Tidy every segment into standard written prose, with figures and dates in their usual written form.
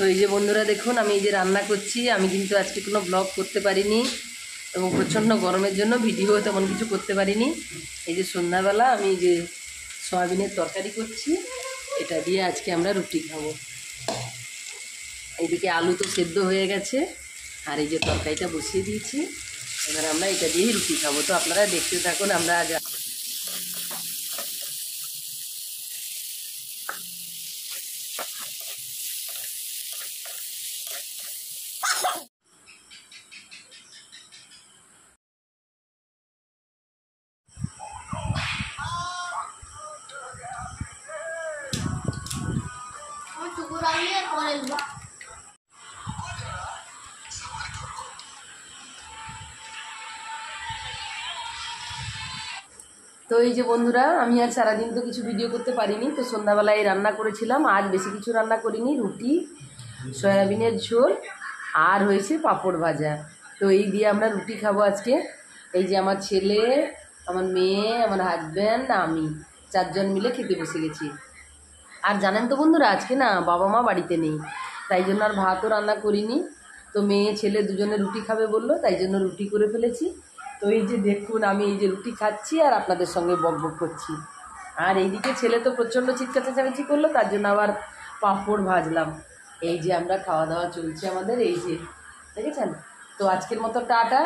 তো এই যে বন্ধুরা দেখুন, আমি এই যে রান্না করছি। আমি কিন্তু আজকে কোনো ব্লগ করতে পারিনি এবং প্রচণ্ড গরমের জন্য ভিডিও তেমন কিছু করতে পারিনি। এই যে সন্ধ্যাবেলা আমি এই যে সয়াবিনের তরকারি করছি, এটা দিয়ে আজকে আমরা রুটি খাবো। এইদিকে আলু তো সেদ্ধ হয়ে গেছে, আর এই যে তরকারিটা বসিয়ে দিয়েছি। এবার আমরা এটা দিয়েই রুটি খাবো। তো আপনারা দেখতে থাকুন। আমরা আজ তো এই যে বন্ধুরা, আমি আর সারাদিন তো কিছু ভিডিও করতে পারিনি। তো সন্ধ্যাবেলায় রান্না করেছিলাম। আজ বেশি কিছু রান্না করিনি, রুটি, সয়াবিনের ঝোল আর হয়েছে পাঁপড় ভাজা। তো এই দিয়ে আমরা রুটি খাবো আজকে। এই যে আমার ছেলে, আমার মেয়ে, আমার হাজব্যান্ড, আমি 4 জন মিলে খেতে বসে গেছি। আর জানেন তো বন্ধুরা, আজকে না বাবা মা বাড়িতে নেই, তাই জন্য আর ভাতও রান্না করিনি। তো মেয়ে ছেলে দুজনে রুটি খাবে বললো, তাই জন্য রুটি করে ফেলেছি। তো এই যে দেখুন, আমি এই যে রুটি খাচ্ছি আর আপনাদের সঙ্গে বকবক করছি। আর এইদিকে ছেলে তো প্রচণ্ড চিৎকার চেঁচামেচি করলো, তার জন্য আবার পাঁপড় ভাজলাম। এই যে আমরা খাওয়া দাওয়া চলছে আমাদের, এই যে দেখেছেন। তো আজকের মতো টাটা,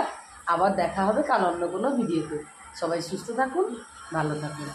আবার দেখা হবে কাল অন্য কোনো ভিডিওতে। সবাই সুস্থ থাকুন, ভালো থাকুন।